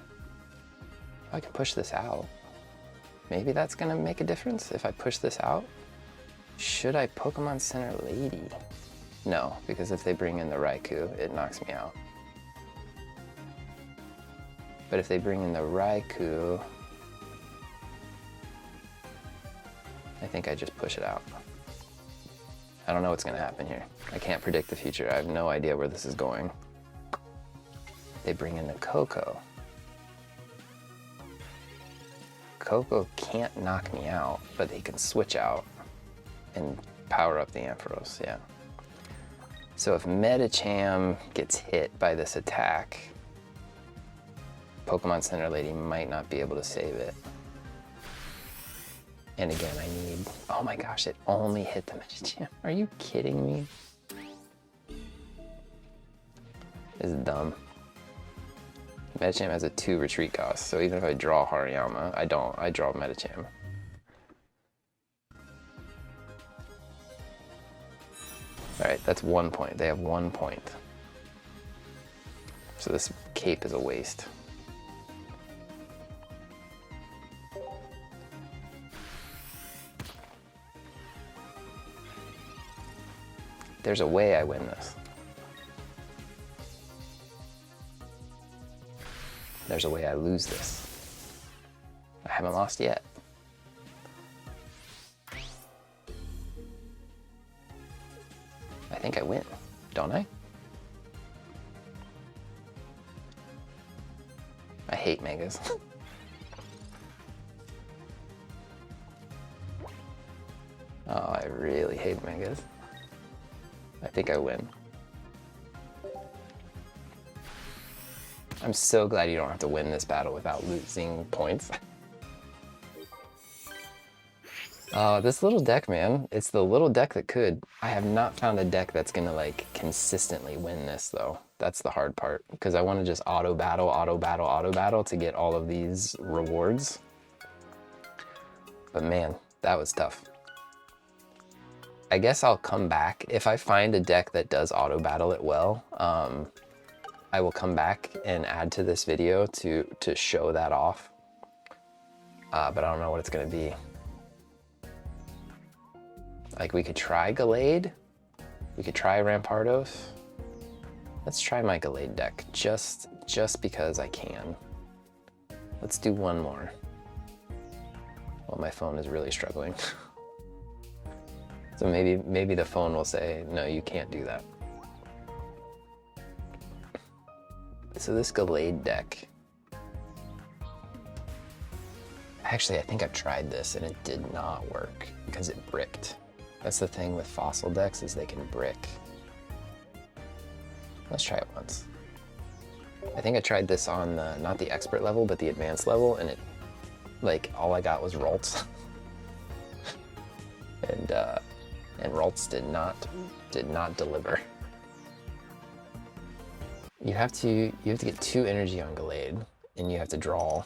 Oh, I can push this out. Maybe that's gonna make a difference if I push this out. Should I Pokemon Center Lady? No, because if they bring in the Raikou, it knocks me out. But if they bring in the Raikou, I think I just push it out. I don't know what's gonna happen here. I can't predict the future. I have no idea where this is going. They bring in the Coco. Coco can't knock me out, but they can switch out and power up the Ampharos, yeah. So if Medicham gets hit by this attack, Pokemon Center Lady might not be able to save it. And again, I need, oh my gosh, it only hit the Medicham. Are you kidding me? This is dumb. Medicham has a 2 retreat cost, so even if I draw Hariyama, I don't, I draw Medicham. Alright, that's 1 point. They have 1 point. So this cape is a waste. There's a way I win this. There's a way I lose this. I haven't lost yet. I think I win, don't I? I hate Megas. Oh, I really hate Megas. I think I win. I'm so glad you don't have to win this battle without losing points. This little deck, man. It's the little deck that could. I have not found a deck that's gonna like consistently win this though. That's the hard part because I want to just auto battle, auto battle, auto battle to get all of these rewards. But man, that was tough. I guess I'll come back if I find a deck that does auto battle it well. I will come back and add to this video to show that off. But I don't know what it's gonna be. Like we could try Gallade, we could try Rampardos. Let's try my Gallade deck just because I can. Let's do one more. Well, my phone is really struggling. So maybe the phone will say, no, you can't do that. So this Gallade deck, actually I think I've tried this and it did not work because it bricked. That's the thing with fossil decks is they can brick. Let's try it once. I think I tried this on the, not the expert level, but the advanced level, and it, like, all I got was Ralts. and Ralts did not deliver. You have to get 2 energy on Gallade, and you have to draw.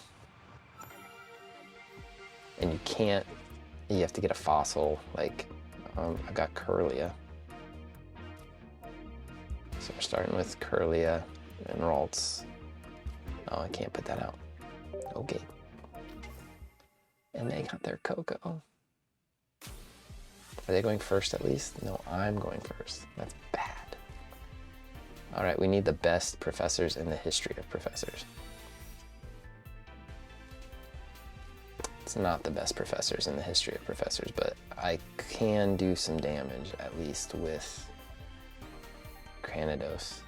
And you have to get a fossil, like, I've got Curlia. So we're starting with Curlia and Ralts. Oh, I can't put that out. Okay. And they got their Coco. Are they going first at least? No, I'm going first. That's bad. All right, we need the best professors in the history of professors. It's not the best professors in the history of professors, but I can do some damage, at least with Granados.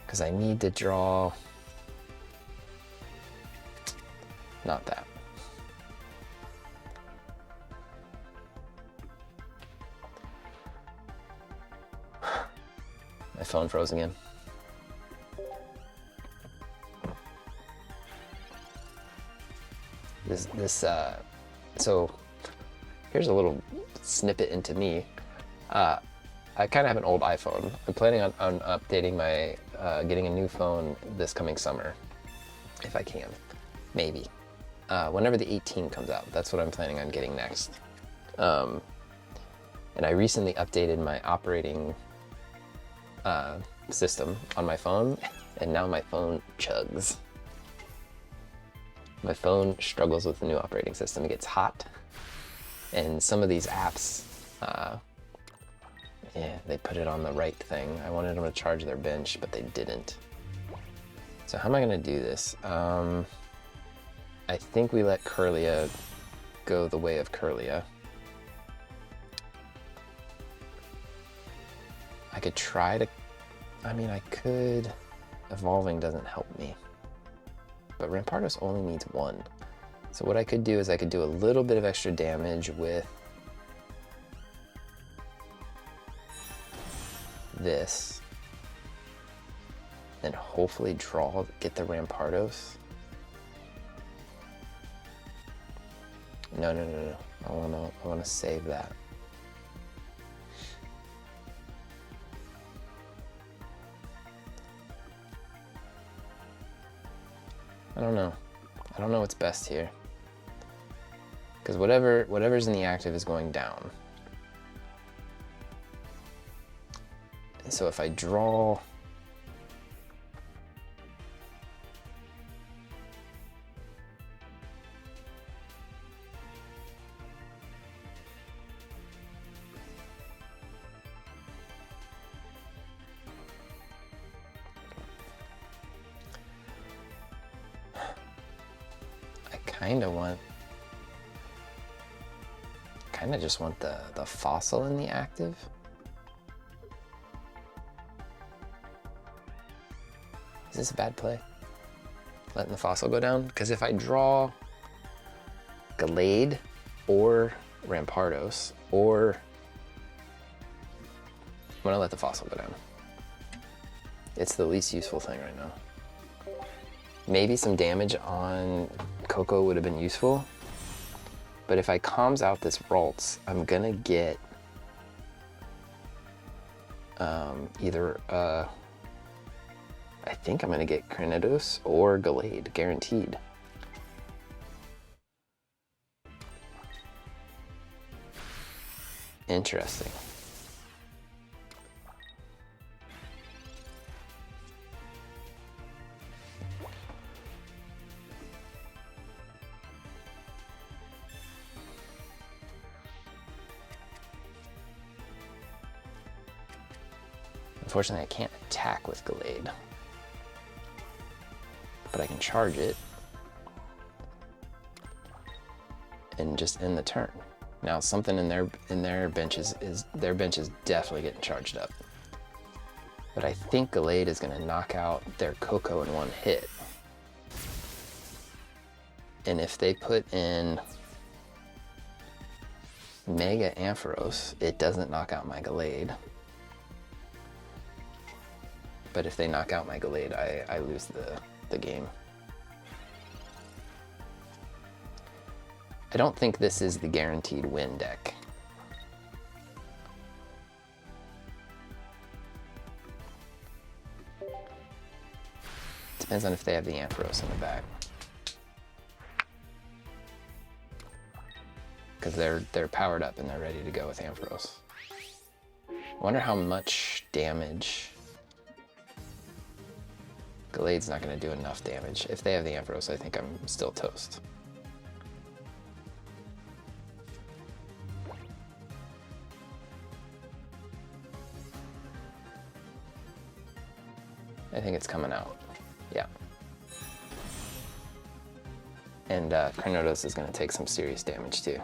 Because I need to draw... Not that. My phone froze again. So here's a little snippet into me. I kind of have an old iPhone. I'm planning on updating my, getting a new phone this coming summer, if I can, maybe. Whenever the 18 comes out, that's what I'm planning on getting next. And I recently updated my operating system on my phone, and now my phone chugs. My phone struggles with the new operating system. It gets hot, and some of these apps, yeah, they put it on the right thing. I wanted them to charge their bench, but they didn't. So how am I gonna do this? I think we let Curlia go the way of Curlia. I could try to, I mean, I could, evolving doesn't help me. But Rampardos only needs 1. So what I could do is I could do a little bit of extra damage with this. And hopefully get the Rampardos. No. I wanna save that. I don't know. I don't know what's best here. Because whatever's in the active is going down. And so if I draw... kind of just want the fossil in the active. Is this a bad play? Letting the fossil go down? Because if I draw Gallade or Rampardos, or I'm gonna let the fossil go down. It's the least useful thing right now. Maybe some damage on Coco would have been useful. But if I comms out this Ralts, I'm gonna get either, I think I'm gonna get Cranidos or Gallade, guaranteed. Interesting. Unfortunately, I can't attack with Gallade, but I can charge it and just end the turn. Now, something in their bench is definitely getting charged up. But I think Gallade is going to knock out their Coco in one hit. And if they put in Mega Ampharos, it doesn't knock out my Gallade. But if they knock out my Gallade, I lose the game. I don't think this is the guaranteed win deck. Depends on if they have the Ampharos in the back. Because they're powered up and they're ready to go with Ampharos. I wonder how much damage. Gallade's not going to do enough damage. If they have the Ampharos, I think I'm still toast. I think it's coming out. Yeah. And Cranidos is going to take some serious damage too.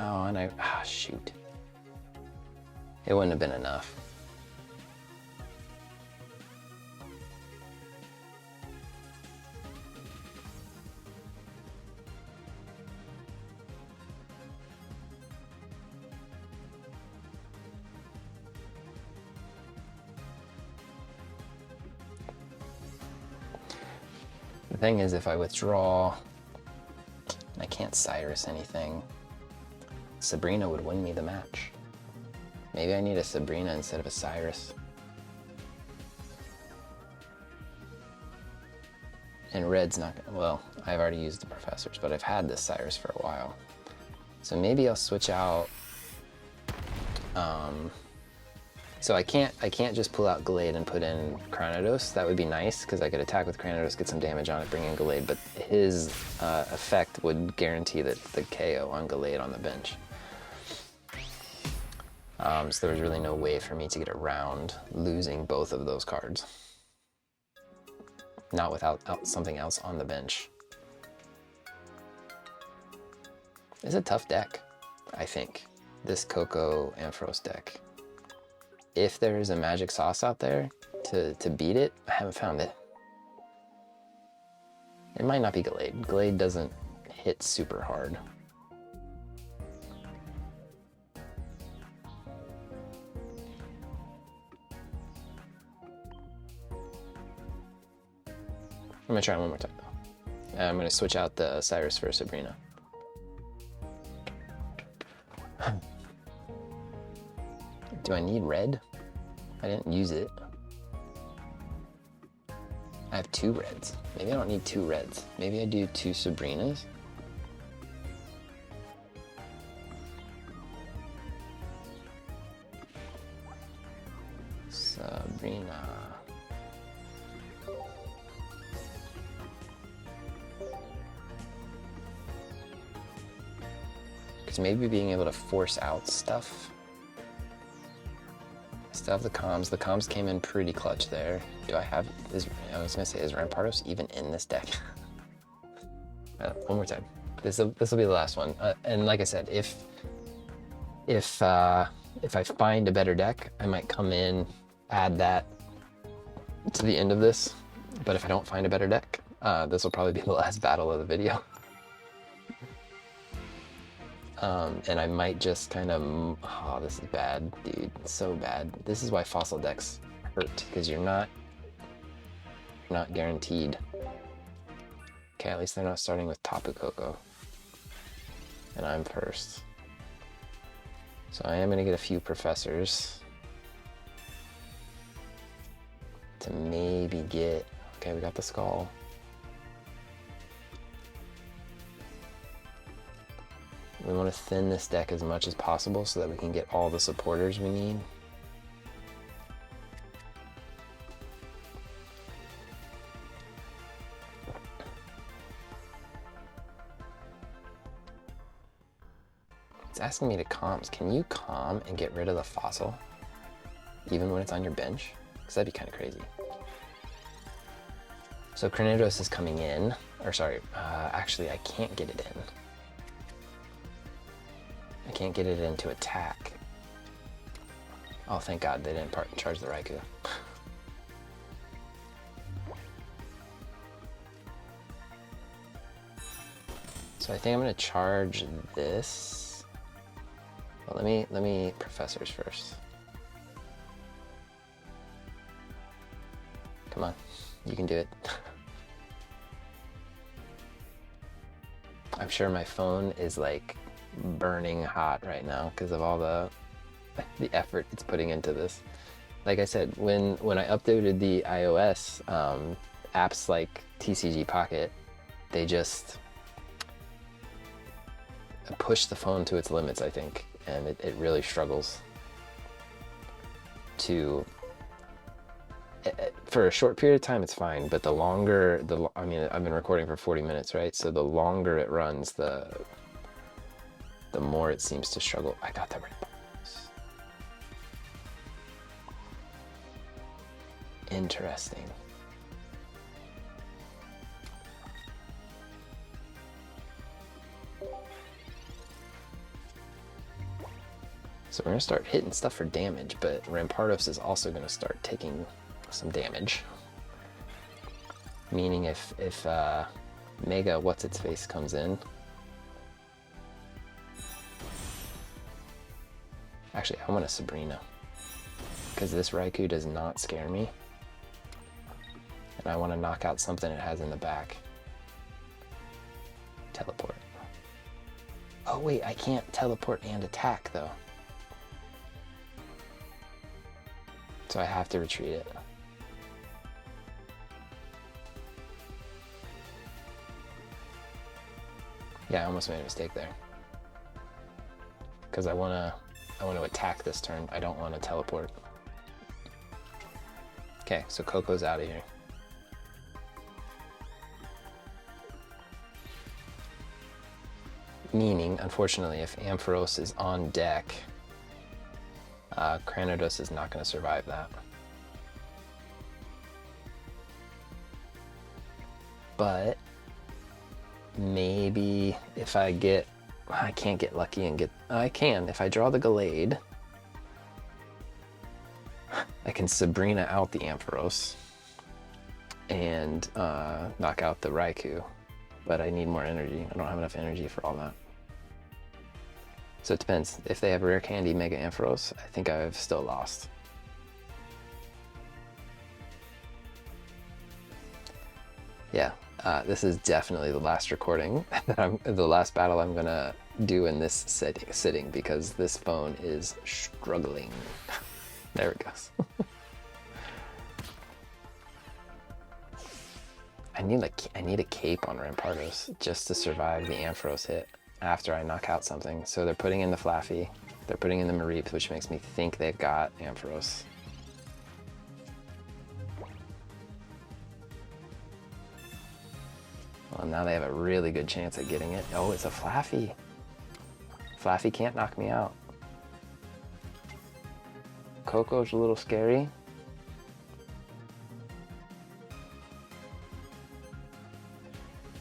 Oh, and shoot. It wouldn't have been enough. The thing is, if I withdraw, I can't Cyrus anything. Sabrina would win me the match. Maybe I need a Sabrina instead of a Cyrus. And red's not gonna, well, I've already used the professors, but I've had this Cyrus for a while. So maybe I'll switch out, so I can't just pull out Gallade and put in Cranidos. That would be nice, because I could attack with Cranidos, get some damage on it, bring in Gallade, but his effect would guarantee that the KO on Gallade on the bench. So there was really no way for me to get around losing both of those cards. Not without something else on the bench. It's a tough deck, I think, this Coco Ampharos deck. If there's a magic sauce out there to beat it, I haven't found it. It might not be Gallade. Gallade doesn't hit super hard. I'm gonna try one more time though. I'm gonna switch out the Cyrus for Sabrina. Do I need red? I didn't use it. I have 2 reds. Maybe I don't need 2 reds. Maybe I do 2 Sabrinas. Sabrina. Because maybe being able to force out stuff. Still have the comms came in pretty clutch there. Do I have, I was gonna say, is Rampardos even in this deck? One more time. This will be the last one. And like I said, if I find a better deck, I might come in, add that to the end of this. But if I don't find a better deck, this will probably be the last battle of the video. And I might just kind of, oh, this is bad, dude, so bad. This is why fossil decks hurt, because you're not guaranteed. Okay, at least they're not starting with Tapu Koko. And I'm first. So I am gonna get a few professors to maybe get, okay, we got the skull. We want to thin this deck as much as possible so that we can get all the supporters we need. It's asking me to calm. Can you calm and get rid of the fossil? Even when it's on your bench? Because that'd be kind of crazy. So Cranidos is coming in. Or sorry, actually I can't get it in. I can't get it in to attack. Oh, thank God they didn't charge the Raikou. So I think I'm gonna charge this. Well, let me professors first. Come on, you can do it. I'm sure my phone is like burning hot right now because of all the effort it's putting into this. Like I said, when I updated the iOS apps like TCG Pocket, they just push the phone to its limits, I think, and it really struggles to. For a short period of time, it's fine, but the longer I mean, I've been recording for 40 minutes, right? So the longer it runs, the more it seems to struggle. I got that right. Interesting. So we're gonna start hitting stuff for damage, but Rampardos is also gonna start taking some damage. Meaning if Mega What's-Its-Face comes in. Actually, I want a Sabrina. Because this Raikou does not scare me. And I want to knock out something it has in the back. Teleport. Oh wait, I can't teleport and attack though. So I have to retreat it. Yeah, I almost made a mistake there. Because I want to attack this turn. I don't want to teleport. Okay, so Coco's out of here. Meaning, unfortunately, if Ampharos is on deck, Cranidos is not going to survive that. But maybe if I can't get lucky and get, I can. If I draw the Gallade, I can Sabrina out the Ampharos and knock out the Raikou. But I need more energy. I don't have enough energy for all that. So it depends. If they have Rare Candy Mega Ampharos, I think I've still lost. Yeah, this is definitely the last recording that the last battle I'm gonna do in this sitting because this phone is struggling. There it goes. I need a cape on Rampardos just to survive the Ampharos hit after I knock out something. So they're putting in the Flaffy, they're putting in the Mareep, which makes me think they've got Ampharos. Well, now they have a really good chance at getting it. Oh, it's a Flaffy. Flaffy can't knock me out. Coco's a little scary.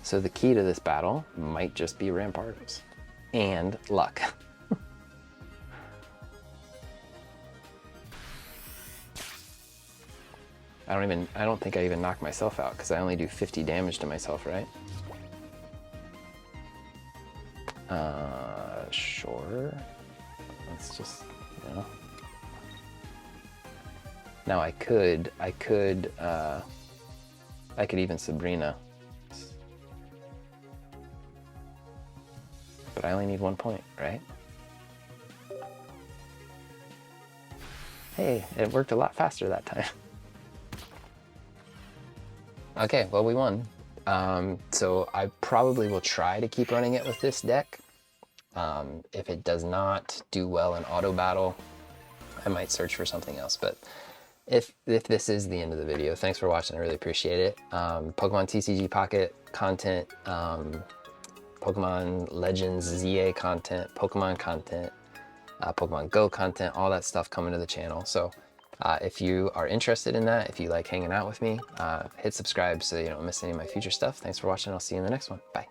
So the key to this battle might just be Rampardos and luck. I don't think I even knocked myself out because I only do 50 damage to myself, right? Sure. Let's just, you know. Now I could even Sabrina. But I only need 1 point, right? Hey, it worked a lot faster that time. Okay, well, we won. So I probably will try to keep running it with this deck. If it does not do well in auto battle, I might search for something else. But if this is the end of the video, thanks for watching. I really appreciate it. Pokemon TCG Pocket content, Pokemon Legends ZA content, Pokemon content, Pokemon Go content, all that stuff coming to the channel. So if you are interested in that, if you like hanging out with me, hit subscribe so you don't miss any of my future stuff. Thanks for watching. I'll see you in the next one. Bye.